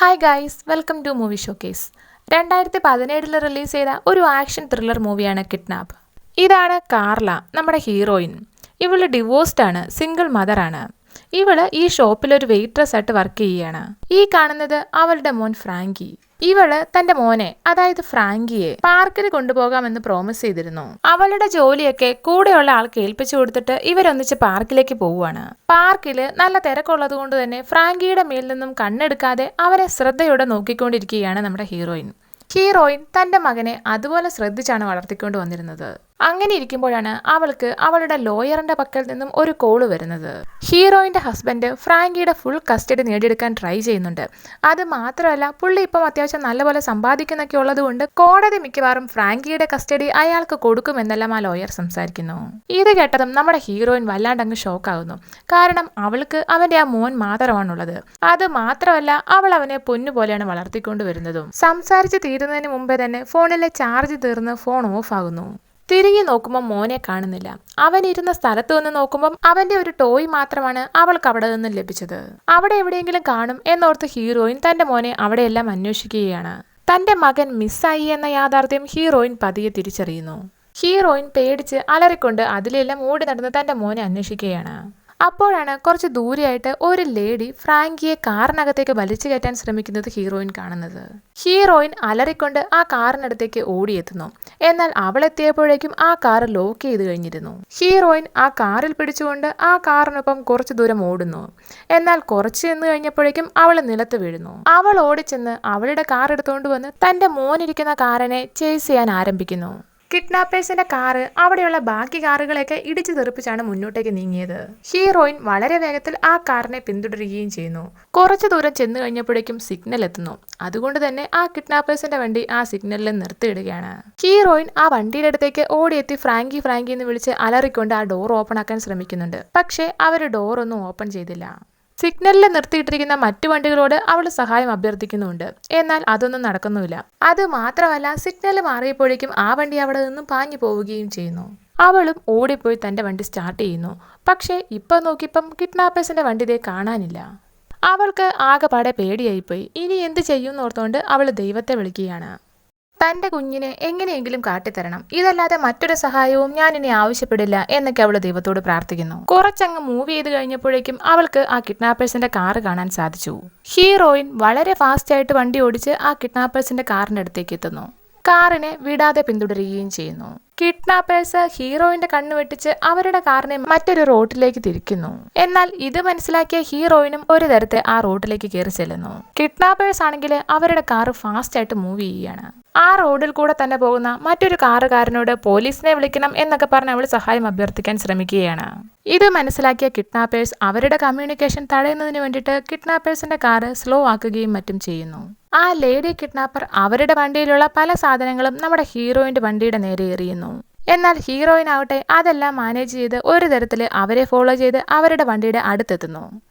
Hi guys, welcome to movie showcase. 2017 release ചെയ്ത ഒരു action thriller മൂവിയാണ് കിഡ്നാപ്പ്. ഇതാണ് കാർല, നമ്മുടെ ഹീറോയിൻ. ഇവള് ഡിവോഴ്സ്ഡ് ആണ്, സിംഗിൾ മദർ ആണ്. ഇവള് ഈ ഷോപ്പിൽ ഒരു വെയിട്രസ് ആയിട്ട് വർക്ക് ചെയ്യുകയാണ്. ഈ കാണുന്നത് അവളുടെ മോൻ ഫ്രാങ്കി. ഇവള് തന്റെ മോനെ, അതായത് ഫ്രാങ്കിയെ പാർക്കിൽ കൊണ്ടുപോകാമെന്ന് പ്രോമിസ് ചെയ്തിരുന്നു. അവളുടെ ജോലിയൊക്കെ കൂടെയുള്ള ആൾക്ക് ഏൽപ്പിച്ചു കൊടുത്തിട്ട് ഇവരൊന്നിച്ച് പാർക്കിലേക്ക് പോവുകയാണ്. പാർക്കില് നല്ല തിരക്കുള്ളത് കൊണ്ട് തന്നെ ഫ്രാങ്കിയുടെ മേൽ നിന്നും കണ്ണെടുക്കാതെ അവരെ ശ്രദ്ധയോടെ നോക്കിക്കൊണ്ടിരിക്കുകയാണ് നമ്മുടെ ഹീറോയിൻ. ഹീറോയിൻ തന്റെ മകനെ അതുപോലെ ശ്രദ്ധിച്ചാണ് വളർത്തിക്കൊണ്ട് വന്നിരുന്നത്. അങ്ങനെ ഇരിക്കുമ്പോഴാണ് അവൾക്ക് അവളുടെ ലോയറിന്റെ പക്കൽ നിന്നും ഒരു കോള് വരുന്നത്. ഹീറോയിന്റെ ഹസ്ബൻഡ് ഫ്രാങ്കിയുടെ ഫുൾ കസ്റ്റഡി നേടിയെടുക്കാൻ ട്രൈ ചെയ്യുന്നുണ്ട്. അത് മാത്രമല്ല, പുള്ളി ഇപ്പം അത്യാവശ്യം നല്ലപോലെ സമ്പാദിക്കുന്നൊക്കെ ഉള്ളത് കൊണ്ട് കോടതി മിക്കവാറും ഫ്രാങ്കിയുടെ കസ്റ്റഡി അയാൾക്ക് കൊടുക്കുമെന്നെല്ലാം ആ ലോയർ സംസാരിക്കുന്നു. ഇത് കേട്ടതും നമ്മുടെ ഹീറോയിൻ വല്ലാണ്ടങ്ങ് ഷോക്കാകുന്നു. കാരണം അവൾക്ക് അവന്റെ ആ മോൻ മാത്രമാണുള്ളത്. അത് മാത്രമല്ല, അവൾ അവനെ പൊന്നുപോലെയാണ് വളർത്തിക്കൊണ്ട് വരുന്നതും. സംസാരിച്ച് തീരുന്നതിന് മുമ്പേ തന്നെ ഫോണിലെ ചാർജ് തീർന്ന് ഫോൺ ഓഫ് ആകുന്നു. തിരികെ നോക്കുമ്പോൾ മോനെ കാണുന്നില്ല. അവൻ ഇരുന്ന സ്ഥലത്ത് നിന്ന് നോക്കുമ്പോൾ അവന്റെ ഒരു ടോയ് മാത്രമാണ് അവൾക്ക് അവിടെ നിന്ന് ലഭിച്ചത്. അവിടെ എവിടെയെങ്കിലും കാണും എന്നോർത്ത് ഹീറോയിൻ തന്റെ മോനെ അവിടെയെല്ലാം അന്വേഷിക്കുകയാണ്. തന്റെ മകൻ മിസ്സായി എന്ന യാഥാർത്ഥ്യം ഹീറോയിൻ പതിയെ തിരിച്ചറിയുന്നു. ഹീറോയിൻ പേടിച്ച് അലറിക്കൊണ്ട് അതിലെല്ലാം ഓടി നടന്ന് തന്റെ മോനെ അന്വേഷിക്കുകയാണ്. അപ്പോഴാണ് കുറച്ച് ദൂരെയായിട്ട് ഒരു ലേഡി ഫ്രാങ്കിയെ കാറിനകത്തേക്ക് വലിച്ചു കയറ്റാൻ ശ്രമിക്കുന്നത് ഹീറോയിൻ കാണുന്നത്. ഹീറോയിൻ അലറിക്കൊണ്ട് ആ കാറിനടുത്തേക്ക് ഓടിയെത്തുന്നു. എന്നാൽ അവളെത്തിയപ്പോഴേക്കും ആ കാർ ലോക്ക് ചെയ്ത് കഴിഞ്ഞിരുന്നു. ഹീറോയിൻ ആ കാറിൽ പിടിച്ചുകൊണ്ട് ആ കാറിനൊപ്പം കുറച്ചു ദൂരം ഓടുന്നു. എന്നാൽ കുറച്ച് ചെന്ന് കഴിഞ്ഞപ്പോഴേക്കും അവൾ നിലത്ത് വീഴുന്നു. അവൾ ഓടിച്ചെന്ന് അവളുടെ കാർ എടുത്തുകൊണ്ട് വന്ന് തന്റെ മോനിരിക്കുന്ന കാറിനെ ചേസ് ചെയ്യാൻ ആരംഭിക്കുന്നു. കിഡ്നാപ്പേഴ്സിന്റെ കാറ് അവിടെയുള്ള ബാക്കി കാറുകളെയൊക്കെ ഇടിച്ചു തെറിപ്പിച്ചാണ് മുന്നോട്ടേക്ക് നീങ്ങിയത്. ഹീറോയിൻ വളരെ വേഗത്തിൽ ആ കാറിനെ പിന്തുടരുകയും ചെയ്യുന്നു. കുറച്ചു ദൂരം ചെന്ന് കഴിഞ്ഞപ്പോഴേക്കും സിഗ്നൽ എത്തുന്നു. അതുകൊണ്ട് തന്നെ ആ കിഡ്നാപ്പേഴ്സിന്റെ വണ്ടി ആ സിഗ്നലിൽ നിർത്തിയിടുകയാണ്. ഹീറോയിൻ ആ വണ്ടിയുടെ അടുത്തേക്ക് ഓടിയെത്തി ഫ്രാങ്കി ഫ്രാങ്കി എന്ന് വിളിച്ച് അലറിക്കൊണ്ട് ആ ഡോർ ഓപ്പൺ ആക്കാൻ ശ്രമിക്കുന്നുണ്ട്. പക്ഷേ അവർ ഡോർ ഒന്നും ഓപ്പൺ ചെയ്തില്ല. സിഗ്നലിൽ നിർത്തിയിട്ടിരിക്കുന്ന മറ്റു വണ്ടികളോട് അവൾ സഹായം അഭ്യർത്ഥിക്കുന്നുണ്ട്. എന്നാൽ അതൊന്നും നടക്കുന്നുമില്ല. അത് മാത്രമല്ല, സിഗ്നൽ മാറിയപ്പോഴേക്കും ആ വണ്ടി അവിടെ നിന്നും പാഞ്ഞു പോവുകയും ചെയ്യുന്നു. അവളും ഓടിപ്പോയി തന്റെ വണ്ടി സ്റ്റാർട്ട് ചെയ്യുന്നു. പക്ഷേ ഇപ്പം നോക്കിയപ്പം കിഡ്നാപ്പേഴ്സിന്റെ വണ്ടി ഇതേ കാണാനില്ല. അവൾക്ക് ആകെപ്പാടെ പേടിയായിപ്പോയി. ഇനി എന്ത് ചെയ്യുമെന്ന് ഓർത്തുകൊണ്ട് അവൾ ദൈവത്തെ വിളിക്കുകയാണ്. തന്റെ കുഞ്ഞിനെ എങ്ങനെയെങ്കിലും കാട്ടിത്തരണം, ഇതല്ലാതെ മറ്റൊരു സഹായവും ഞാൻ ഇനി ആവശ്യപ്പെടില്ല എന്നൊക്കെ അവൾ ദൈവത്തോട് പ്രാർത്ഥിക്കുന്നു. കുറച്ചങ്ങ് മൂവ് ചെയ്ത് കഴിഞ്ഞപ്പോഴേക്കും അവൾക്ക് ആ കിഡ്നാപ്പേഴ്സിന്റെ കാറ് കാണാൻ സാധിച്ചു. ഹീറോയിൻ വളരെ ഫാസ്റ്റ് ആയിട്ട് വണ്ടി ഓടിച്ച് ആ കിഡ്നാപ്പേഴ്സിന്റെ കാറിന്റെ അടുത്തേക്ക് എത്തുന്നു. കാറിനെ വിടാതെ പിന്തുടരുകയും ചെയ്യുന്നു. കിഡ്നാപ്പേഴ്സ് ഹീറോയിന്റെ കണ്ണു വെട്ടിച്ച് അവരുടെ കാറിനെ മറ്റൊരു റോഡിലേക്ക് തിരിക്കുന്നു. എന്നാൽ ഇത് മനസ്സിലാക്കിയ ഹീറോയിനും ഒരു തരത്തെ ആ റോഡിലേക്ക് കയറി ചെല്ലുന്നു. കിഡ്നാപ്പേഴ്സ് ആണെങ്കിൽ അവരുടെ കാറ് ഫാസ്റ്റ് ആയിട്ട് മൂവ് ചെയ്യുകയാണ്. ആ റോഡിൽ കൂടെ തന്നെ പോകുന്ന മറ്റൊരു കാറുകാരനോട് പോലീസിനെ വിളിക്കണം എന്നൊക്കെ പറഞ്ഞ് അവൾ സഹായം അഭ്യർത്ഥിക്കാൻ ശ്രമിക്കുകയാണ്. ഇത് മനസ്സിലാക്കിയ കിഡ്നാപ്പേഴ്സ് അവരുടെ കമ്മ്യൂണിക്കേഷൻ തടയുന്നതിന് വേണ്ടിയിട്ട് കിഡ്നാപ്പേഴ്സിന്റെ കാറ് സ്ലോ ആക്കുകയും മറ്റും ചെയ്യുന്നു. ആ ലേഡി കിഡ്നാപ്പർ അവരുടെ വണ്ടിയിലുള്ള പല സാധനങ്ങളും നമ്മുടെ ഹീറോയിന്റെ വണ്ടിയുടെ നേരെ എറിയുന്നു. എന്നാൽ ഹീറോയിൻ ആവട്ടെ അതെല്ലാം മാനേജ് ചെയ്ത് ഒരു തരത്തിൽ അവരെ ഫോളോ ചെയ്ത് അവരുടെ വണ്ടിയുടെ അടുത്തെത്തുന്നു.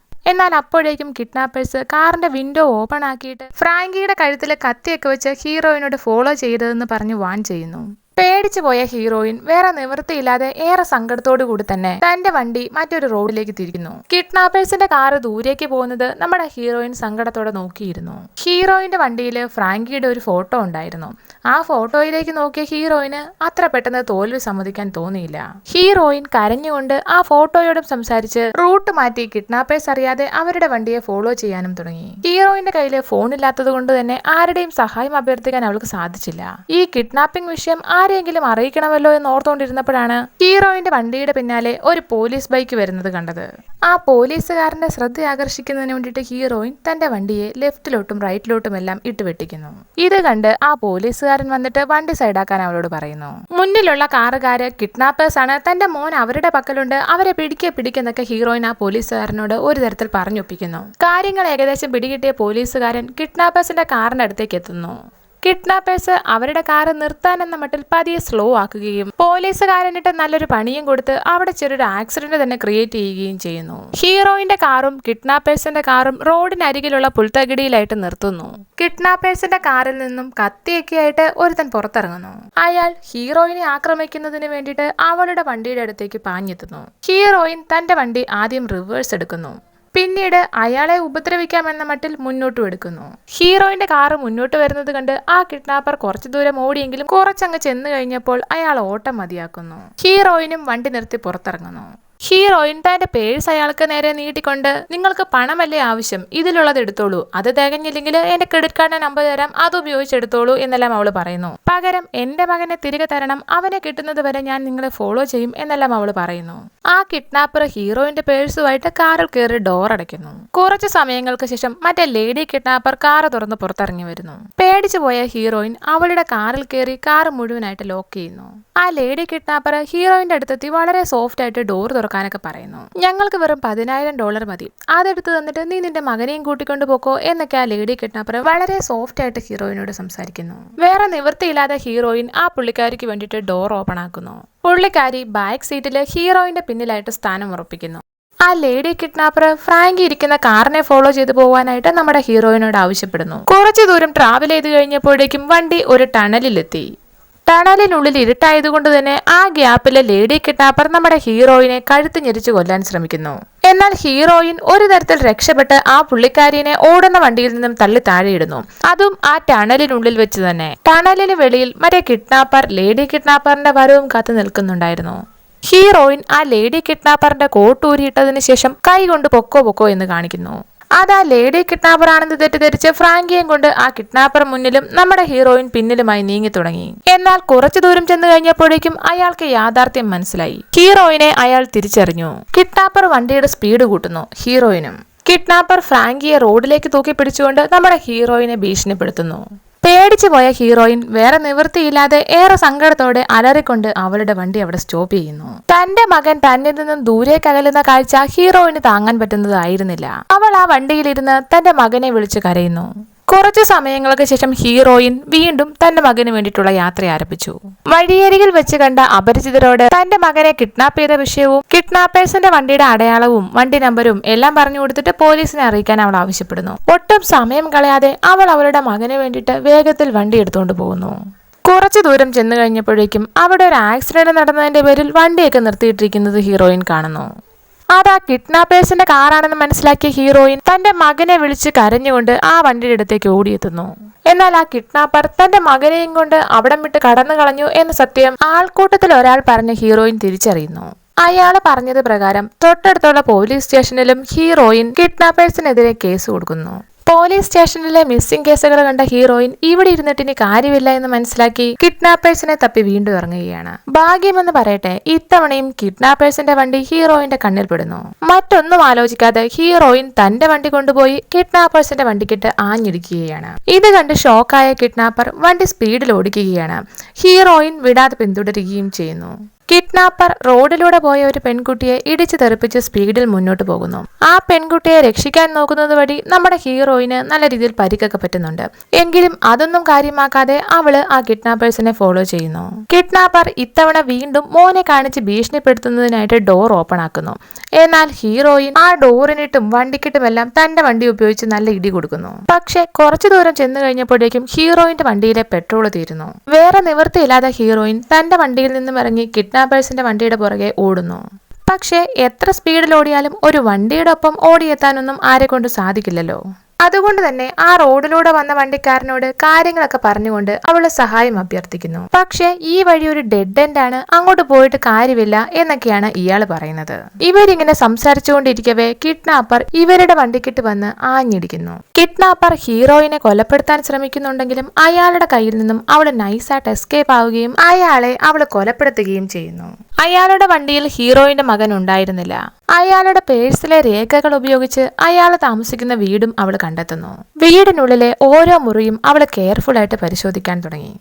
എന്നാൽ അപ്പോഴേക്കും കിഡ്നാപ്പേഴ്സ് കാറിന്റെ വിൻഡോ ഓപ്പൺ ആക്കിയിട്ട് ഫ്രാങ്കിയുടെ കഴുത്തിൽ കത്തിയൊക്കെ വെച്ച് ഹീറോയിനോട് ഫോളോ ചെയ്തതെന്ന് പറഞ്ഞ് വാൺ ചെയ്യുന്നു. പേടിച്ചു പോയ ഹീറോയിൻ വേറെ നിവൃത്തിയില്ലാതെ ഏറെ സങ്കടത്തോടു കൂടി തന്നെ തന്റെ വണ്ടി മറ്റൊരു റോഡിലേക്ക് തിരിക്കുന്നു. കിഡ്നാപ്പേഴ്സിന്റെ കാറ് ദൂരേക്ക് പോകുന്നത് നമ്മുടെ ഹീറോയിൻ സങ്കടത്തോടെ നോക്കിയിരുന്നു. ഹീറോയിന്റെ വണ്ടിയിൽ ഫ്രാങ്കിയുടെ ഒരു ഫോട്ടോ ഉണ്ടായിരുന്നു. ആ ഫോട്ടോയിലേക്ക് നോക്കിയ ഹീറോയിന് അത്ര പെട്ടെന്ന് തോൽവി സമ്മതിക്കാൻ തോന്നിയില്ല. ഹീറോയിൻ കരഞ്ഞുകൊണ്ട് ആ ഫോട്ടോയോടും സംസാരിച്ച് റൂട്ട് മാറ്റി കിഡ്നാപ്പേഴ്സ് അറിയാതെ അവരുടെ വണ്ടിയെ ഫോളോ ചെയ്യാനും തുടങ്ങി. ഹീറോയിന്റെ കയ്യിൽ ഫോണില്ലാത്തത് കൊണ്ട് തന്നെ ആരുടെയും സഹായം അഭ്യർത്ഥിക്കാൻ അവൾക്ക് സാധിച്ചില്ല. ഈ കിഡ്നാപ്പിംഗ് വിഷയം ആരെങ്കിലും അറിയിക്കണമല്ലോ എന്ന് ഓർത്തുകൊണ്ടിരുന്നപ്പോഴാണ് ഹീറോയിന്റെ വണ്ടിയുടെ പിന്നാലെ ഒരു പോലീസ് ബൈക്ക് വരുന്നത് കണ്ടത്. ആ പോലീസുകാരന്റെ ശ്രദ്ധ ആകർഷിക്കുന്നതിന് വേണ്ടിയിട്ട് ഹീറോയിൻ തന്റെ വണ്ടിയെ ലെഫ്റ്റിലോട്ടും റൈറ്റിലോട്ടും എല്ലാം ഇട്ടുവെട്ടിക്കുന്നു. ഇത് കണ്ട് ആ പോലീസുകാരൻ വന്നിട്ട് വണ്ടി സൈഡാക്കാൻ അവളോട് പറയുന്നു. മുന്നിലുള്ള കാറുകാര് കിഡ്നാപ്പേഴ്സ് ആണ്, തന്റെ മോൻ അവരുടെ പക്കലുണ്ട്, അവരെ പിടിക്കുന്നൊക്കെ ഹീറോയിൻ ആ പോലീസുകാരനോട് ഒരു തരത്തിൽ പറഞ്ഞൊപ്പിക്കുന്നു. കാര്യങ്ങൾ ഏകദേശം പിടികിട്ടിയ പോലീസുകാരൻ കിഡ്നാപ്പേഴ്സിന്റെ കാറിന്റെ അടുത്തേക്ക് എത്തുന്നു. കിഡ്നാപ്പേഴ്സ് അവരുടെ കാറ് നിർത്താനെന്ന മട്ടിൽ പതിയെ സ്ലോ ആക്കുകയും പോലീസുകാരനിട്ട് നല്ലൊരു പണിയും കൊടുത്ത് അവിടെ ചെറിയൊരു ആക്സിഡന്റ് തന്നെ ക്രിയേറ്റ് ചെയ്യുകയും ചെയ്യുന്നു. ഹീറോയിന്റെ കാറും കിഡ്നാപ്പേഴ്സിന്റെ കാറും റോഡിനരികിലുള്ള പുൽത്തകിടിയിലായിട്ട് നിർത്തുന്നു. കിഡ്നാപ്പേഴ്സിന്റെ കാറിൽ നിന്നും കത്തിയൊക്കെ ആയിട്ട് ഒരുത്തൻ പുറത്തിറങ്ങുന്നു. അയാൾ ഹീറോയിനെ ആക്രമിക്കുന്നതിന് വേണ്ടിയിട്ട് അവളുടെ വണ്ടിയുടെ അടുത്തേക്ക് പാഞ്ഞെത്തുന്നു. ഹീറോയിൻ തന്റെ വണ്ടി ആദ്യം റിവേഴ്സ് എടുക്കുന്നു. പിന്നീട് അയാളെ ഉപദ്രവിക്കാമെന്ന മട്ടിൽ മുന്നോട്ടും എടുക്കുന്നു. ഹീറോയിന്റെ കാറ് മുന്നോട്ട് വരുന്നത് കണ്ട് ആ കിഡ്നാപ്പർ കുറച്ചു ദൂരം ഓടിയെങ്കിലും കുറച്ചങ്ങ് ചെന്ന് കഴിഞ്ഞപ്പോൾ അയാൾ ഓട്ടം മതിയാക്കുന്നു. ഹീറോയിനും വണ്ടി നിർത്തി പുറത്തിറങ്ങുന്നു. ഹീറോയിൻ തന്റെ പേഴ്സ് അയാൾക്ക് നേരെ നീട്ടിക്കൊണ്ട്, നിങ്ങൾക്ക് പണമല്ലേ ആവശ്യം, ഇതിലുള്ളത് എടുത്തോളൂ, അത് തികഞ്ഞില്ലെങ്കിൽ എന്റെ ക്രെഡിറ്റ് കാർഡിന്റെ നമ്പർ തരാം, അത് ഉപയോഗിച്ചെടുത്തോളൂ എന്നെല്ലാം അവള് പറയുന്നു. പകരം എന്റെ മകനെ തിരികെ തരണം, അവനെ കിട്ടുന്നത് വരെ ഞാൻ നിങ്ങളെ ഫോളോ ചെയ്യും എന്നെല്ലാം അവള് പറയുന്നു. ആ കിഡ്നാപ്പർ ഹീറോയിന്റെ പേഴ്സുമായിട്ട് കാറിൽ കയറി ഡോർ അടയ്ക്കുന്നു. കുറച്ചു സമയങ്ങൾക്ക് ശേഷം മറ്റേ ലേഡി കിഡ്നാപ്പർ കാറ് തുറന്ന് പുറത്തിറങ്ങി വരുന്നു. പേടിച്ചു പോയ ഹീറോയിൻ അവളുടെ കാറിൽ കയറി കാറ് മുഴുവനായിട്ട് ലോക്ക് ചെയ്യുന്നു. ആ ലേഡി കിഡ്നാപ്പർ ഹീറോയിന്റെ അടുത്തെത്തി വളരെ സോഫ്റ്റ് ആയിട്ട് ഡോർ തുറക്കാനൊക്കെ പറയുന്നു. ഞങ്ങൾക്ക് വെറും $10,000 മതി, അതെടുത്ത് തന്നിട്ട് നീ നിന്റെ മകനെയും കൂട്ടിക്കൊണ്ട് പോക്കോ എന്നൊക്കെ ആ ലേഡി കിഡ്നാപ്പർ വളരെ സോഫ്റ്റ് ആയിട്ട് ഹീറോയിനോട് സംസാരിക്കുന്നു. വേറെ നിവൃത്തിയില്ലാതെ ഹീറോയിൻ ആ പുള്ളിക്കാരിക്ക് വേണ്ടിയിട്ട് ഡോർ ഓപ്പൺ ആക്കുന്നു. പുള്ളിക്കാരി ബാക്ക് സീറ്റില് ഹീറോയിന്റെ പിന്നിലായിട്ട് സ്ഥാനം ഉറപ്പിക്കുന്നു. ആ ലേഡി കിഡ്നാപ്പർ ഫ്രാങ്കി ഇരിക്കുന്ന കാറിനെ ഫോളോ ചെയ്തു പോകാനായിട്ട് നമ്മുടെ ഹീറോയിനോട് ആവശ്യപ്പെടുന്നു. കുറച്ചു ദൂരം ട്രാവൽ ചെയ്ത് കഴിഞ്ഞപ്പോഴേക്കും വണ്ടി ഒരു ടണലിലെത്തി. ടണലിനുള്ളിൽ ഇരുട്ടായതുകൊണ്ട് തന്നെ ആ ഗ്യാപ്പിലെ ലേഡി കിഡ്നാപ്പർ നമ്മുടെ ഹീറോയിനെ കഴുത്ത് ഞെരിച്ചു കൊല്ലാൻ ശ്രമിക്കുന്നു. എന്നാൽ ഹീറോയിൻ ഒരു തരത്തിൽ രക്ഷപ്പെട്ട് ആ പുള്ളിക്കാരിനെ ഓടുന്ന വണ്ടിയിൽ നിന്നും തള്ളി താഴെയിടുന്നു. അതും ആ ടണലിനുള്ളിൽ വെച്ച് തന്നെ. ടണലിന് വെളിയിൽ മറ്റേ കിഡ്നാപ്പർ ലേഡി കിഡ്നാപ്പറിന്റെ വരവും കാത്തു നിൽക്കുന്നുണ്ടായിരുന്നു. ഹീറോയിൻ ആ ലേഡി കിഡ്നാപ്പറിന്റെ കോട്ടൂരിയിട്ടതിനു ശേഷം കൈ കൊണ്ട് പൊക്കോ എന്ന് കാണിക്കുന്നു. അത് ആ ലേഡി കിഡ്നാപ്പർ ആണെന്ന് തെറ്റിദ്ധരിച്ച് ഫ്രാങ്കിയും കൊണ്ട് ആ കിഡ്നാപ്പർ മുന്നിലും നമ്മുടെ ഹീറോയിൻ പിന്നിലുമായി നീങ്ങി തുടങ്ങി. എന്നാൽ കുറച്ചു ദൂരം ചെന്ന് കഴിഞ്ഞപ്പോഴേക്കും അയാൾക്ക് യാഥാർത്ഥ്യം മനസ്സിലായി. ഹീറോയിനെ അയാൾ തിരിച്ചറിഞ്ഞു. കിഡ്നാപ്പർ വണ്ടിയുടെ സ്പീഡ് കൂട്ടുന്നു. ഹീറോയിനും കിഡ്നാപ്പർ ഫ്രാങ്കിയെ റോഡിലേക്ക് തൂക്കി പിടിച്ചുകൊണ്ട് നമ്മുടെ ഹീറോയിനെ ഭീഷണിപ്പെടുത്തുന്നു. പേടിച്ചു പോയ ഹീറോയിൻ വേറെ നിവൃത്തിയില്ലാതെ ഏറെ സങ്കടത്തോടെ അലറിക്കൊണ്ട് അവളുടെ വണ്ടി അവിടെ സ്റ്റോപ്പ് ചെയ്യുന്നു. തന്റെ മകൻ തന്നിൽ നിന്നും ദൂരേക്ക് അകലുന്ന കാഴ്ച ഹീറോയിന് താങ്ങാൻ പറ്റുന്നതായിരുന്നില്ല. അവൾ ആ വണ്ടിയിലിരുന്ന് തന്റെ മകനെ വിളിച്ചു കരയുന്നു. കുറച്ചു സമയങ്ങൾക്ക് ശേഷം ഹീറോയിൻ വീണ്ടും തന്റെ മകന് വേണ്ടിയിട്ടുള്ള യാത്ര ആരംഭിച്ചു. വഴിയരികിൽ വെച്ച് കണ്ട അപരിചിതരോട് തന്റെ മകനെ കിഡ്നാപ്പ് ചെയ്ത വിഷയവും കിഡ്നാപ്പേഴ്സിന്റെ വണ്ടിയുടെ അടയാളവും വണ്ടി നമ്പരും എല്ലാം പറഞ്ഞു കൊടുത്തിട്ട് പോലീസിനെ അറിയിക്കാൻ അവൾ ആവശ്യപ്പെടുന്നു. ഒട്ടും സമയം കളയാതെ അവൾ അവളുടെ മകന് വേണ്ടിയിട്ട് വേഗത്തിൽ വണ്ടി എടുത്തുകൊണ്ട് പോകുന്നു. കുറച്ചു ദൂരം ചെന്ന് കഴിഞ്ഞപ്പോഴേക്കും അവിടെ ഒരു ആക്സിഡന്റ് നടന്നതിന്റെ പേരിൽ വണ്ടിയൊക്കെ നിർത്തിയിട്ടിരിക്കുന്നത് ഹീറോയിൻ കാണുന്നു. അത് ആ കിഡ്നാപ്പേഴ്സിന്റെ കാറാണെന്ന് മനസ്സിലാക്കിയ ഹീറോയിൻ തന്റെ മകനെ വിളിച്ച് കരഞ്ഞുകൊണ്ട് ആ വണ്ടിയുടെ അടുത്തേക്ക് ഓടിയെത്തുന്നു. എന്നാൽ ആ കിഡ്നാപ്പർ തന്റെ മകനെയും കൊണ്ട് അവിടം വിട്ട് കടന്നു കളഞ്ഞു എന്ന സത്യം ആൾക്കൂട്ടത്തിൽ ഒരാൾ പറഞ്ഞ് ഹീറോയിൻ തിരിച്ചറിയുന്നു. അയാള് പറഞ്ഞത് പ്രകാരം തൊട്ടടുത്തുള്ള പോലീസ് സ്റ്റേഷനിലും ഹീറോയിൻ കിഡ്നാപ്പേഴ്സിനെതിരെ കേസ് കൊടുക്കുന്നു. പോലീസ് സ്റ്റേഷനിലെ മിസ്സിംഗ് കേസുകൾ കണ്ട ഹീറോയിൻ ഇവിടെ ഇരുന്നിട്ട് ഇനി കാര്യമില്ല എന്ന് മനസ്സിലാക്കി കിഡ്നാപ്പേഴ്സിനെ തപ്പി വീണ്ടും ഇറങ്ങുകയാണ്. ഭാഗ്യമെന്ന് പറയട്ടെ, ഇത്തവണയും കിഡ്നാപ്പേഴ്സിന്റെ വണ്ടി ഹീറോയിന്റെ കണ്ണിൽ പെടുന്നു. മറ്റൊന്നും ആലോചിക്കാതെ ഹീറോയിൻ തന്റെ വണ്ടി കൊണ്ടുപോയി കിഡ്നാപ്പേഴ്സിന്റെ വണ്ടിക്കിട്ട് ആഞ്ഞിടിക്കുകയാണ്. ഇത് കണ്ട് ഷോക്കായ കിഡ്നാപ്പർ വണ്ടി സ്പീഡിൽ ഓടിക്കുകയാണ്. ഹീറോയിൻ വിടാതെ പിന്തുടരുകയും ചെയ്യുന്നു. കിഡ്നാപ്പർ റോഡിലൂടെ പോയ ഒരു പെൺകുട്ടിയെ ഇടിച്ചു തെറിപ്പിച്ച് സ്പീഡിൽ മുന്നോട്ട് പോകുന്നു. ആ പെൺകുട്ടിയെ രക്ഷിക്കാൻ നോക്കുന്നത് വഴി നമ്മുടെ ഹീറോയിന് നല്ല രീതിയിൽ പരിക്കൊക്കെ പറ്റുന്നുണ്ട്. എങ്കിലും അതൊന്നും കാര്യമാക്കാതെ അവള് ആ കിഡ്നാപ്പേഴ്സിനെ ഫോളോ ചെയ്യുന്നു. കിഡ്നാപ്പർ ഇത്തവണ വീണ്ടും മോനെ കാണിച്ച് ഭീഷണിപ്പെടുത്തുന്നതിനായിട്ട് ഡോർ ഓപ്പൺ ആക്കുന്നു. എന്നാൽ ഹീറോയിൻ ആ ഡോറിനിട്ടും വണ്ടിക്കിട്ടുമെല്ലാം തന്റെ വണ്ടി ഉപയോഗിച്ച് നല്ല ഇടി കൊടുക്കുന്നു. പക്ഷെ കുറച്ചു ദൂരം ചെന്ന് കഴിഞ്ഞപ്പോഴേക്കും ഹീറോയിന്റെ വണ്ടിയിലെ പെട്രോൾ തീരുന്നു. വേറെ നിവൃത്തിയില്ലാതെ ഹീറോയിൻ തന്റെ വണ്ടിയിൽ നിന്നും ഇറങ്ങി കിഡ്നാപ്പേഴ്സിന്റെ വണ്ടിയുടെ പുറകെ ഓടുന്നു. പക്ഷെ എത്ര സ്പീഡിൽ ഓടിയാലും ഒരു വണ്ടിയുടെ ഒപ്പം ഓടിയെത്താനൊന്നും ആരെ കൊണ്ട് സാധിക്കില്ലല്ലോ. അതുകൊണ്ട് തന്നെ ആ റോഡിലൂടെ വന്ന വണ്ടിക്കാരനോട് കാര്യങ്ങളൊക്കെ പറഞ്ഞുകൊണ്ട് അവള് സഹായം അഭ്യർത്ഥിക്കുന്നു. പക്ഷെ ഈ വഴി ഒരു ഡെഡ് എൻഡ് ആണ്, അങ്ങോട്ട് പോയിട്ട് കാര്യമില്ല എന്നൊക്കെയാണ് ഇയാള് പറയുന്നത്. ഇവരിങ്ങനെ സംസാരിച്ചുകൊണ്ടിരിക്കവേ കിഡ്നാപ്പർ ഇവരുടെ വണ്ടിക്കിട്ട് വന്ന് ആഞ്ഞിടിക്കുന്നു. കിഡ്നാപ്പർ ഹീറോയിനെ കൊലപ്പെടുത്താൻ ശ്രമിക്കുന്നുണ്ടെങ്കിലും അയാളുടെ കയ്യിൽ നിന്നും അവള് നൈസായിട്ട് എസ്കേപ്പ് ആവുകയും അയാളെ അവള് കൊലപ്പെടുത്തുകയും ചെയ്യുന്നു. അയാളുടെ വണ്ടിയിൽ ഹീറോയിന്റെ മകൻ ഉണ്ടായിരുന്നില്ല. അയാളുടെ പേഴ്സിലെ രേഖകൾ ഉപയോഗിച്ച് അയാൾ താമസിക്കുന്ന വീടും അവൾ കണ്ടെത്തുന്നു. വീടിനുള്ളിലെ ഓരോ മുറിയും അവൾ കെയർഫുൾ ആയിട്ട് പരിശോധിക്കാൻ തുടങ്ങി.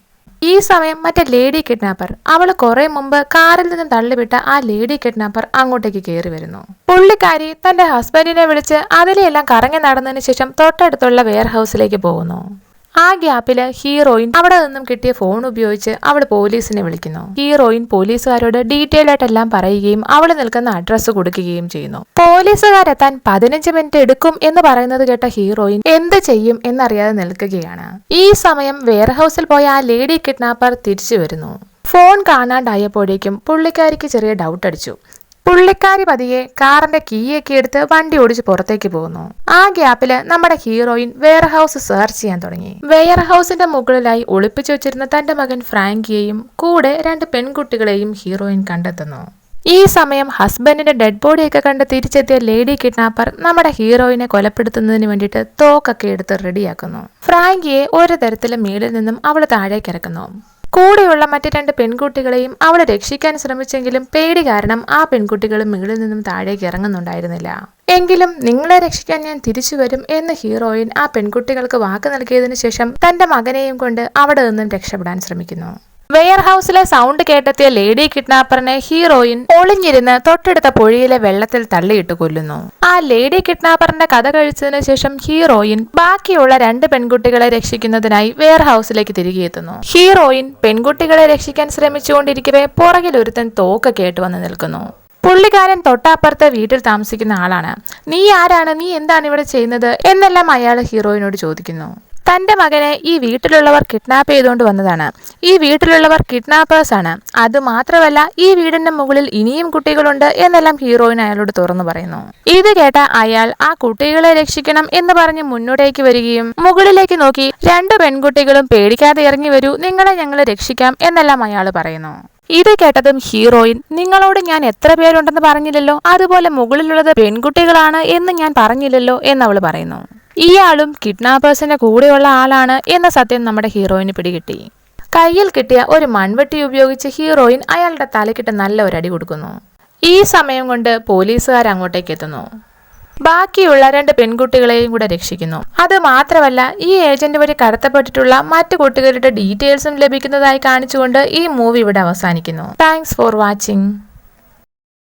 ഈ സമയം മറ്റേ ലേഡി കിഡ്നാപ്പർ അവൾ കുറെ മുമ്പ് കാറിൽ നിന്ന് തള്ളിവിട്ട ആ ലേഡി കിഡ്നാപ്പർ അങ്ങോട്ടേക്ക് കയറി വരുന്നു. പുള്ളിക്കാരി തന്റെ ഹസ്ബൻഡിനെ വിളിച്ച് അതിലെല്ലാം കറങ്ങി നടന്നതിന് ശേഷം തൊട്ടടുത്തുള്ള വെയർ ഹൗസിലേക്ക് പോകുന്നു. ആ ഗ്യാപ്പില് ഹീറോയിൻ അവിടെ നിന്നും കിട്ടിയ ഫോൺ ഉപയോഗിച്ച് അവൾ പോലീസിനെ വിളിക്കുന്നു. ഹീറോയിൻ പോലീസുകാരോട് ഡീറ്റെയിൽ ആയിട്ടെല്ലാം പറയുകയും അവൾ നിൽക്കുന്ന അഡ്രസ്സ് കൊടുക്കുകയും ചെയ്യുന്നു. പോലീസുകാരെത്താൻ 15 മിനിറ്റ് എടുക്കും എന്ന് പറയുന്നത് കേട്ട ഹീറോയിൻ എന്ത് ചെയ്യും എന്നറിയാതെ നിൽക്കുകയാണ്. ഈ സമയം വെയർഹൌസിൽ പോയ ആ ലേഡി കിഡ്നാപ്പർ തിരിച്ചു വരുന്നു. ഫോൺ കാണാണ്ടായപ്പോഴേക്കും പുള്ളിക്കാരിക്ക് ചെറിയ ഡൗട്ട് അടിച്ചു. പുള്ളിക്കാരി പതിയെ കാറിന്റെ കീയൊക്കെ എടുത്ത് വണ്ടി ഓടിച്ച് പുറത്തേക്ക് പോകുന്നു. ആ ഗ്യാപ്പില് നമ്മുടെ ഹീറോയിൻ വെയർ ഹൗസ് സെർച്ച് ചെയ്യാൻ തുടങ്ങി. വെയർ ഹൗസിന്റെ മുകളിലായി ഒളിപ്പിച്ചു വെച്ചിരുന്ന തന്റെ മകൻ ഫ്രാങ്കിയെയും കൂടെ 2 പെൺകുട്ടികളെയും ഹീറോയിൻ കണ്ടെത്തുന്നു. ഈ സമയം ഹസ്ബൻഡിന്റെ ഡെഡ് ബോഡിയൊക്കെ കണ്ട് തിരിച്ചെത്തിയ ലേഡി കിഡ്നാപ്പർ നമ്മുടെ ഹീറോയിനെ കൊലപ്പെടുത്തുന്നതിന് വേണ്ടിയിട്ട് തോക്കൊക്കെ എടുത്ത് റെഡിയാക്കുന്നു. ഫ്രാങ്കിയെ ഒരു തരത്തിലും മേളിൽ നിന്നും അവൾ താഴേക്ക് ഇറക്കുന്നു. കൂടെയുള്ള മറ്റ് 2 പെൺകുട്ടികളെയും അവൾ രക്ഷിക്കാൻ ശ്രമിച്ചെങ്കിലും പേടി കാരണം ആ പെൺകുട്ടികളും മുകളിൽ നിന്നും താഴേക്ക് ഇറങ്ങുന്നുണ്ടായിരുന്നില്ല. എങ്കിലും നിങ്ങളെ രക്ഷിക്കാൻ ഞാൻ തിരിച്ചു വരും എന്ന് ഹീറോയിൻ ആ പെൺകുട്ടികൾക്ക് വാക്ക് നൽകിയതിനു ശേഷം തന്റെ മകനെയും കൊണ്ട് അവിടെ നിന്നും രക്ഷപ്പെടാൻ ശ്രമിക്കുന്നു. വെയർ ഹൗസിലെ സൗണ്ട് കേട്ടെത്തിയ ലേഡി കിഡ്നാപ്പറിനെ ഹീറോയിൻ ഒളിഞ്ഞിരുന്ന് തൊട്ടടുത്ത പുഴയിലെ വെള്ളത്തിൽ തള്ളിയിട്ട് കൊല്ലുന്നു. ആ ലേഡി കിഡ്നാപ്പറിന്റെ കഥ കഴിച്ചതിനു ശേഷം ഹീറോയിൻ ബാക്കിയുള്ള 2 പെൺകുട്ടികളെ രക്ഷിക്കുന്നതിനായി വെയർ ഹൗസിലേക്ക് തിരികെ എത്തുന്നു. ഹീറോയിൻ പെൺകുട്ടികളെ രക്ഷിക്കാൻ ശ്രമിച്ചുകൊണ്ടിരിക്കവേ പുറകിൽ ഒരുത്തൻ തോക്ക് കേട്ട് വന്ന് നിൽക്കുന്നു. പുള്ളിക്കാരൻ തൊട്ടപ്പുറത്തെ വീട്ടിൽ താമസിക്കുന്ന ആളാണ്. നീ ആരാണ്, നീ എന്താണ് ഇവിടെ ചെയ്യുന്നത് എന്നെല്ലാം അയാൾ ഹീറോയിനോട് ചോദിക്കുന്നു. തന്റെ മകനെ ഈ വീട്ടിലുള്ളവർ കിഡ്നാപ്പ് ചെയ്തുകൊണ്ട് വന്നതാണ്. ഈ വീട്ടിലുള്ളവർ കിഡ്നാപ്പേഴ്സ് ആണ്. അതുമാത്രമല്ല ഈ വീടിന്റെ മുകളിൽ ഇനിയും കുട്ടികളുണ്ട് എന്നെല്ലാം ഹീറോയിൻ അയാളോട് തുറന്നു പറയുന്നു. ഇത് കേട്ട അയാൾ ആ കുട്ടികളെ രക്ഷിക്കണം എന്ന് പറഞ്ഞ് മുന്നോട്ടേക്ക് വരികയും മുകളിലേക്ക് നോക്കി 2 പെൺകുട്ടികളും പേടിക്കാതെ ഇറങ്ങി വരൂ, നിങ്ങളെ ഞങ്ങൾ രക്ഷിക്കാം എന്നെല്ലാം അയാൾ പറയുന്നു. ഇത് കേട്ടതും ഹീറോയിൻ, നിങ്ങളോട് ഞാൻ എത്ര പേരുണ്ടെന്ന് പറഞ്ഞില്ലല്ലോ, അതുപോലെ മുകളിലുള്ളത് പെൺകുട്ടികളാണ് എന്ന് ഞാൻ പറഞ്ഞില്ലല്ലോ എന്നവൾ പറയുന്നു. ഇയാളും കിഡ്നാപ്പേഴ്സിന്റെ കൂടെയുള്ള ആളാണ് എന്ന സത്യം നമ്മുടെ ഹീറോയിന് പിടികിട്ടി. കയ്യിൽ കിട്ടിയ ഒരു മൺവെട്ടി ഉപയോഗിച്ച് ഹീറോയിൻ അയാളുടെ തലക്കിട്ട് നല്ല ഒരു അടി കൊടുക്കുന്നു. ഈ സമയം കൊണ്ട് പോലീസുകാർ അങ്ങോട്ടേക്ക് എത്തുന്നു. ബാക്കിയുള്ള 2 പെൺകുട്ടികളെയും കൂടെ രക്ഷിക്കുന്നു. അത് മാത്രമല്ല ഈ ഏജന്റ് വഴി കടത്തപ്പെട്ടിട്ടുള്ള മറ്റു കുട്ടികളുടെ ഡീറ്റെയിൽസും ലഭിക്കുന്നതായി കാണിച്ചുകൊണ്ട് ഈ മൂവി ഇവിടെ അവസാനിക്കുന്നു. Thanks for watching.